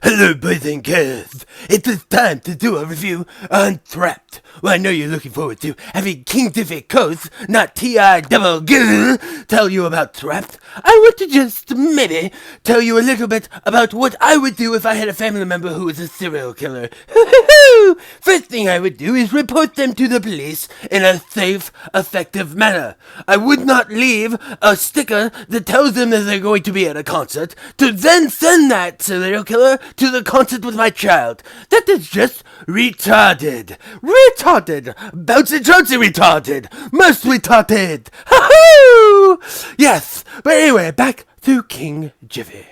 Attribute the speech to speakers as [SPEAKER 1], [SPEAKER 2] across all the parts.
[SPEAKER 1] Hello, boys and girls. It is time to do a review on Trapped. Well, I know you're looking forward to having King Difficult, not T-I-double-G, tell you about Trapped. I want to just maybe tell you a little bit about what I would do if I had a family member who was a serial killer. First thing I would do is report them to the police in a safe, effective manner. I would not leave a sticker that tells them that they're going to be at a concert to then send that serial killer to the concert with my child. That is just retarded. Retarded. Bouncy Jonesy retarded. Most retarded. Ha-hoo! Yes, but anyway, back to King Jiffy.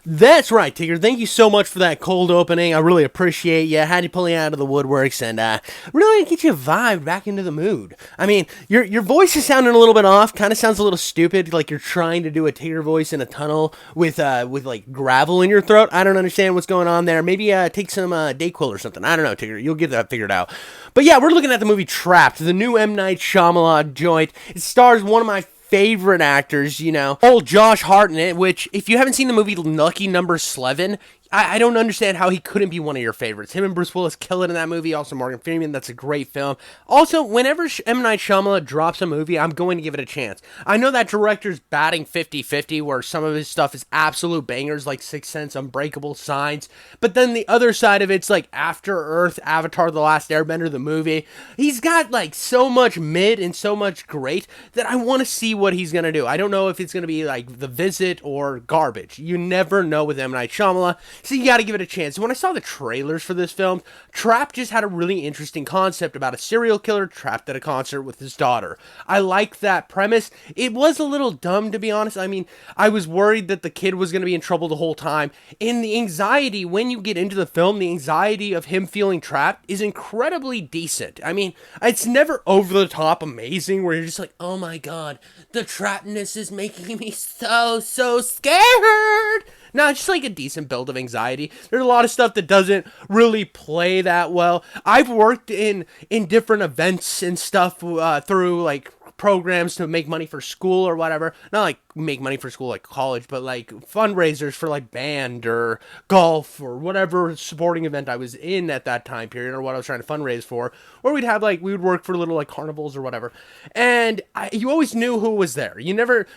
[SPEAKER 2] That's right, Tigger. Thank you so much for that cold opening. I really appreciate you. Had you pulling out of the woodworks and really get you vibed back into the mood. I mean, your voice is sounding a little bit off. Kind of sounds a little stupid, like you're trying to do a Tigger voice in a tunnel with like gravel in your throat. I don't understand what's going on there. Maybe take some Dayquil or something. I don't know, Tigger. You'll get that figured out. But yeah, we're looking at the movie Trapped, the new M. Night Shyamalan joint. It stars one of my favorite actors, old Josh Hartnett, which, if you haven't seen the movie Lucky Number 11, I don't understand how he couldn't be one of your favorites. Him and Bruce Willis kill it in that movie. Also, Morgan Freeman. That's a great film. Also, whenever M. Night Shyamalan drops a movie, I'm going to give it a chance. I know that director's batting 50-50, where some of his stuff is absolute bangers, like Sixth Sense, Unbreakable, Signs. But then the other side of it's like After Earth, Avatar: The Last Airbender, the movie. He's got like so much mid and so much great that I want to see what he's going to do. I don't know if it's going to be like The Visit or garbage. You never know with M. Night Shyamalan. So you gotta give it a chance. When I saw the trailers for this film, Trapped just had a really interesting concept about a serial killer trapped at a concert with his daughter. I liked that premise. It was a little dumb, to be honest. I mean, I was worried that the kid was gonna be in trouble the whole time. And the anxiety, when you get into the film, the anxiety of him feeling trapped is incredibly decent. I mean, it's never over the top amazing where you're just like, oh my god, the trappedness is making me so scared. No, it's just like a decent build of anxiety. There's a lot of stuff that doesn't really play that well. I've worked in different events and stuff through like programs to make money for school or whatever. Not like make money for school like college, but like fundraisers for like band or golf or whatever sporting event I was in at that time period or what I was trying to fundraise for. Or we would work for little like carnivals or whatever. And you always knew who was there.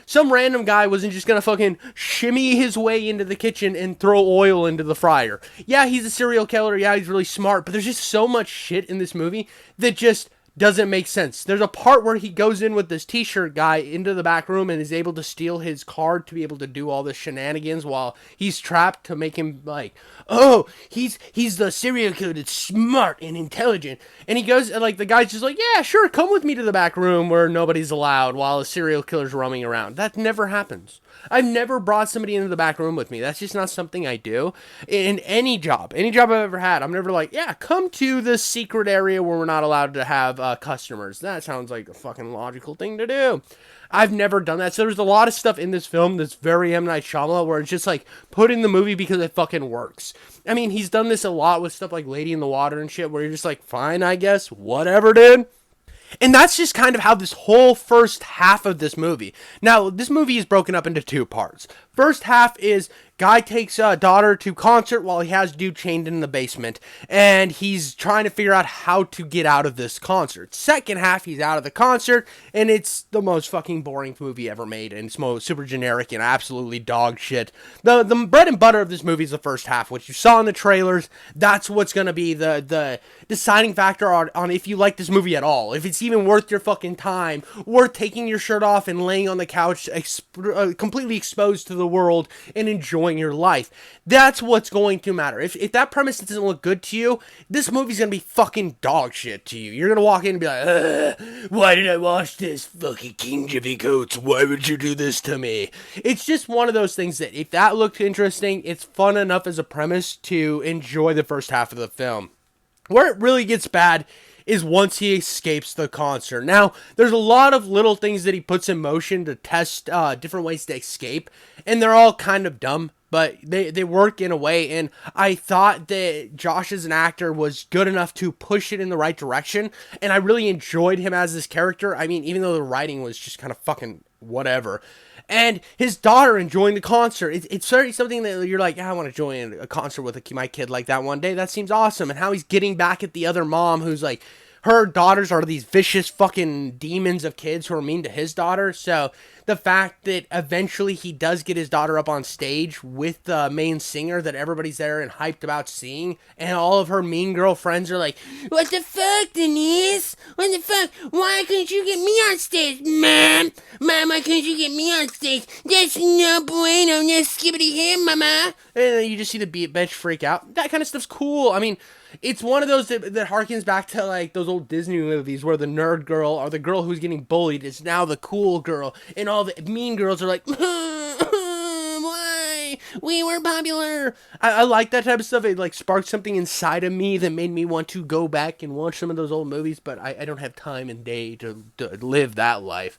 [SPEAKER 2] Some random guy wasn't just gonna fucking shimmy his way into the kitchen and throw oil into the fryer. Yeah, he's a serial killer. Yeah, he's really smart. But there's just so much shit in this movie that just doesn't make sense. There's a part where he goes in with this t-shirt guy into the back room and is able to steal his card to be able to do all the shenanigans while he's trapped to make him like, oh, he's the serial killer that's smart and intelligent. And he goes, and like the guy's just like, yeah, sure, come with me to the back room where nobody's allowed while a serial killer's roaming around. That never happens. I've never brought somebody into the back room with me. That's just not something I do. In any job I've ever had, I'm never like, yeah, come to this secret area where we're not allowed to have customers. That sounds like a fucking logical thing to do. I've never done that. So there's a lot of stuff in this film that's very M. Night Shyamalan where it's just like put in the movie because it fucking works. I mean, he's done this a lot with stuff like Lady in the Water and shit where you're just like, fine, I guess, whatever, dude. And that's just kind of how this whole first half of this movie. Now, this movie is broken up into two parts. First half is guy takes daughter to concert while he has dude chained in the basement. And he's trying to figure out how to get out of this concert. Second half, he's out of the concert. And it's the most fucking boring movie ever made. And it's super generic and absolutely dog shit. The bread and butter of this movie is the first half. What you saw in the trailers, that's what's going to be the deciding factor on if you like this movie at all. If it's even worth your fucking time. Worth taking your shirt off and laying on the couch completely exposed to the world and enjoying your life. That's what's going to matter. If that premise doesn't look good to you, this movie's gonna be fucking dog shit to you. You're gonna walk in and be like, why did I watch this? Fucking King Jiffy Coats, why would you do this to me? It's just one of those things that if that looked interesting, it's fun enough as a premise to enjoy the first half of the film. Where it really gets bad is once he escapes the concert. Now, there's a lot of little things that he puts in motion to test different ways to escape, and they're all kind of dumb, but they work in a way, and I thought that Josh as an actor was good enough to push it in the right direction, and I really enjoyed him as this character. I mean, even though the writing was just kind of fucking whatever. and his daughter enjoying the concert. It's certainly something that you're like, yeah, I want to join a concert with my kid like that one day. That seems awesome. And how he's getting back at the other mom who's like, her daughters are these vicious fucking demons of kids who are mean to his daughter. So the fact that eventually he does get his daughter up on stage with the main singer that everybody's there and hyped about seeing, and all of her mean girl friends are like, what the fuck, Denise? What the fuck? Why couldn't you get me on stage, Mom? Mom, why couldn't you get me on stage? That's no bueno, no skibbity him, mama. And then you just see the beat bench freak out. That kind of stuff's cool. I mean, it's one of those that harkens back to like those old Disney movies where the nerd girl or the girl who's getting bullied is now the cool girl, and all the mean girls are like, why? We were popular. I like that type of stuff. It like sparked something inside of me that made me want to go back and watch some of those old movies, but I don't have time and day to live that life.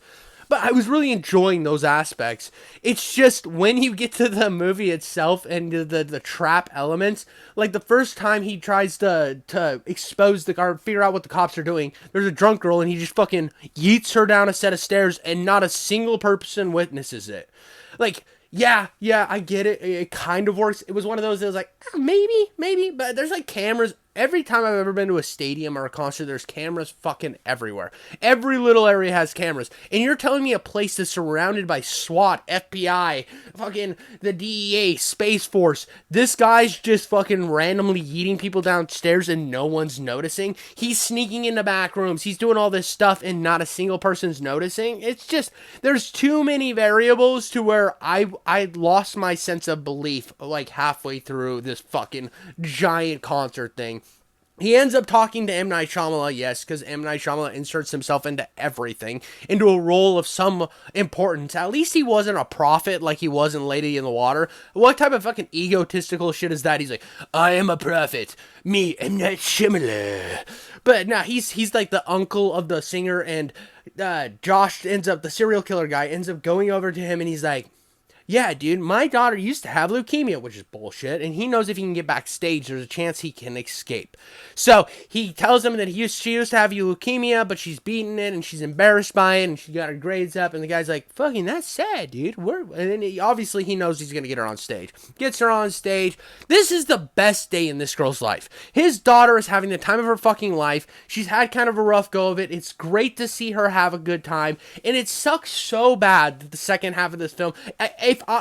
[SPEAKER 2] But I was really enjoying those aspects. It's just when you get to the movie itself and the trap elements, like the first time he tries to expose or figure out what the cops are doing, there's a drunk girl and he just fucking yeets her down a set of stairs and not a single person witnesses it. Like, yeah, I get it. It kind of works. It was one of those that was like, maybe, but there's like cameras. Every time I've ever been to a stadium or a concert, there's cameras fucking everywhere. Every little area has cameras. And you're telling me a place that's surrounded by SWAT, FBI, fucking the DEA, Space Force. This guy's just fucking randomly yeeting people downstairs and no one's noticing. He's sneaking into back rooms. He's doing all this stuff and not a single person's noticing. It's just, there's too many variables to where I lost my sense of belief like halfway through this fucking giant concert thing. He ends up talking to M. Night Shyamalan, yes, because M. Night Shyamalan inserts himself into everything, into a role of some importance. At least he wasn't a prophet like he was in Lady in the Water. What type of fucking egotistical shit is that? He's like, I am a prophet. Me, M. Night Shyamalan. But no, he's like the uncle of the singer, and Josh ends up, the serial killer guy, ends up going over to him, and he's like, yeah, dude, my daughter used to have leukemia, which is bullshit, and he knows if he can get backstage, there's a chance he can escape. So he tells him that she used to have leukemia, but she's beaten it, and she's embarrassed by it, and she got her grades up, and the guy's like, fucking, that's sad, dude. And then obviously he knows he's going to get her on stage. Gets her on stage. This is the best day in this girl's life. His daughter is having the time of her fucking life. She's had kind of a rough go of it. It's great to see her have a good time, and it sucks so bad that the second half of this film,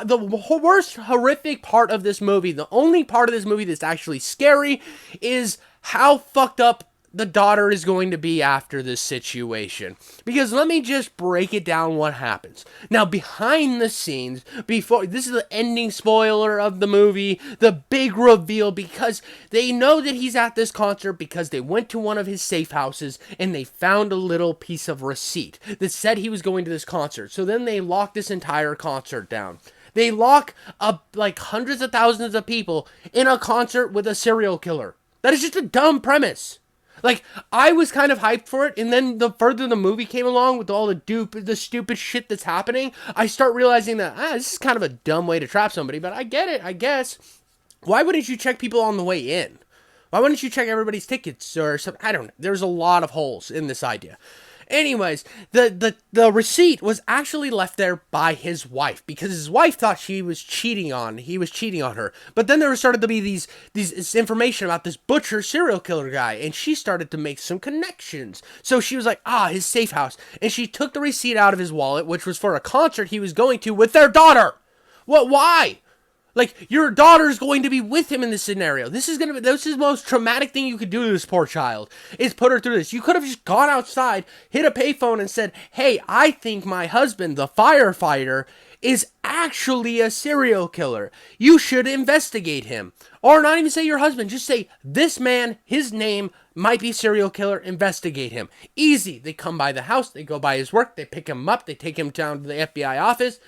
[SPEAKER 2] the worst horrific part of this movie, the only part of this movie that's actually scary, is how fucked up the daughter is going to be after this situation. Because let me just break it down what happens. Now, behind the scenes, before, this is the ending spoiler of the movie, the big reveal, because they know that he's at this concert because they went to one of his safe houses and they found a little piece of receipt that said he was going to this concert. So then they lock this entire concert down. They lock up like hundreds of thousands of people in a concert with a serial killer. That is just a dumb premise. Like, I was kind of hyped for it, and then the further the movie came along with all the stupid shit that's happening, I start realizing that, this is kind of a dumb way to trap somebody, but I get it, I guess. Why wouldn't you check people on the way in? Why wouldn't you check everybody's tickets or something? I don't know. There's a lot of holes in this idea. Anyways, the receipt was actually left there by his wife because his wife thought he was cheating on her. But then there started to be this information about this butcher serial killer guy, and she started to make some connections. So she was like, his safe house. And she took the receipt out of his wallet, which was for a concert he was going to with their daughter. What? Why? Like, your daughter's going to be with him in this scenario. This is the most traumatic thing you could do to this poor child, is put her through this. You could have just gone outside, hit a payphone, and said, hey, I think my husband, the firefighter, is actually a serial killer. You should investigate him. Or not even say your husband, just say, this man, his name might be serial killer, investigate him. Easy. They come by the house, they go by his work, they pick him up, they take him down to the FBI office,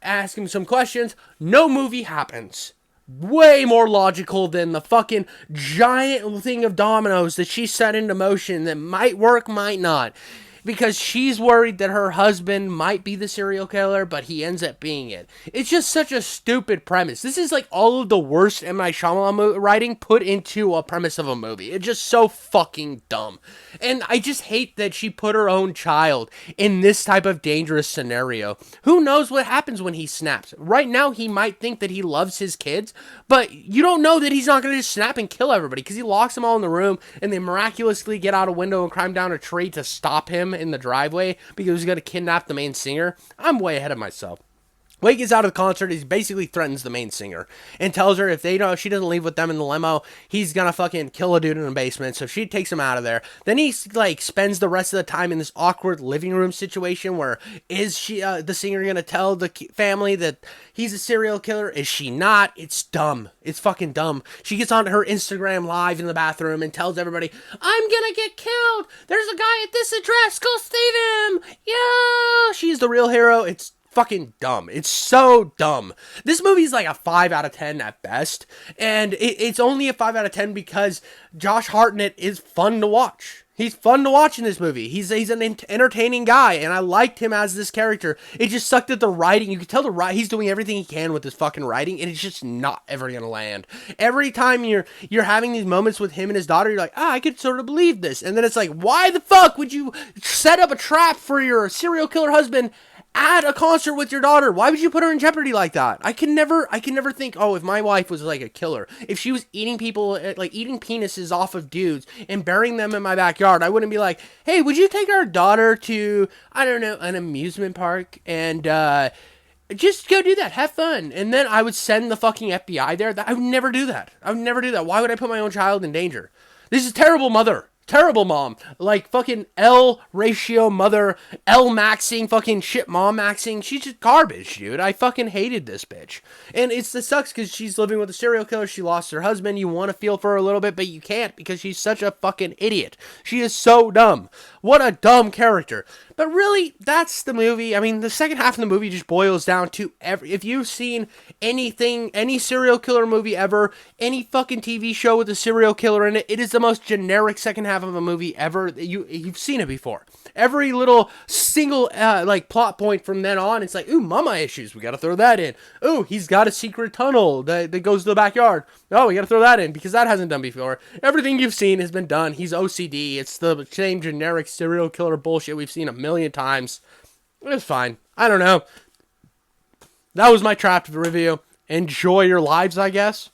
[SPEAKER 2] ask him some questions. No movie happens. Way more logical than the fucking giant thing of dominoes that she set into motion that might work, might not. because she's worried that her husband might be the serial killer, but he ends up being it. It's just such a stupid premise. This is like all of the worst M. Night Shyamalan writing put into a premise of a movie. It's just so fucking dumb. And I just hate that she put her own child in this type of dangerous scenario. Who knows what happens when he snaps? Right now, he might think that he loves his kids, but you don't know that he's not going to just snap and kill everybody because he locks them all in the room and they miraculously get out a window and climb down a tree to stop him in the driveway because he's going to kidnap the main singer. I'm way ahead of myself. When he gets out of the concert, he basically threatens the main singer and tells her if she doesn't leave with them in the limo, he's gonna fucking kill a dude in the basement. So she takes him out of there. Then he like spends the rest of the time in this awkward living room situation where is she the singer gonna tell the family that he's a serial killer? Is she not? It's dumb. It's fucking dumb. She gets on her Instagram live in the bathroom and tells everybody, I'm gonna get killed. There's a guy at this address. Go save him. Yeah. She's the real hero. It's fucking dumb. It's so dumb. This movie's like a 5 out of 10 at best, and it's only a 5 out of 10 because Josh Hartnett is fun to watch. He's fun to watch in this movie. He's an entertaining guy, and I liked him as this character. It just sucked at the writing. You could tell he's doing everything he can with his fucking writing, and it's just not ever gonna land. Every time you're having these moments with him and his daughter, you're like, I could sort of believe this, and then it's like, why the fuck would you set up a trap for your serial killer husband at a concert with your daughter? Why would you put her in jeopardy like that? I can never think, oh, if my wife was like a killer, if she was eating people, like eating penises off of dudes and burying them in my backyard, I wouldn't be like, hey, would you take our daughter to, I don't know, an amusement park and, just go do that. Have fun. And then I would send the fucking FBI there. I would never do that. Why would I put my own child in danger? This is terrible, mother. Terrible mom. Like fucking L ratio mother, L maxing, fucking shit mom maxing. She's just garbage, dude. I fucking hated this bitch. And it sucks because she's living with a serial killer. She lost her husband. You want to feel for her a little bit, but you can't because she's such a fucking idiot. She is so dumb. What a dumb character. But really, that's the movie. I mean, the second half of the movie just boils down to if you've seen anything, any serial killer movie ever, any fucking TV show with a serial killer in it, it is the most generic second half of a movie ever. You've seen it before. Every little single like plot point from then on, it's like, ooh, mama issues. We got to throw that in. Ooh, he's got a secret tunnel that goes to the backyard. Oh, we got to throw that in because that hasn't done before. Everything you've seen has been done. He's OCD. It's the same generic serial killer bullshit we've seen a million times. It's fine. I don't know. That was my Trapped review. Enjoy your lives, I guess.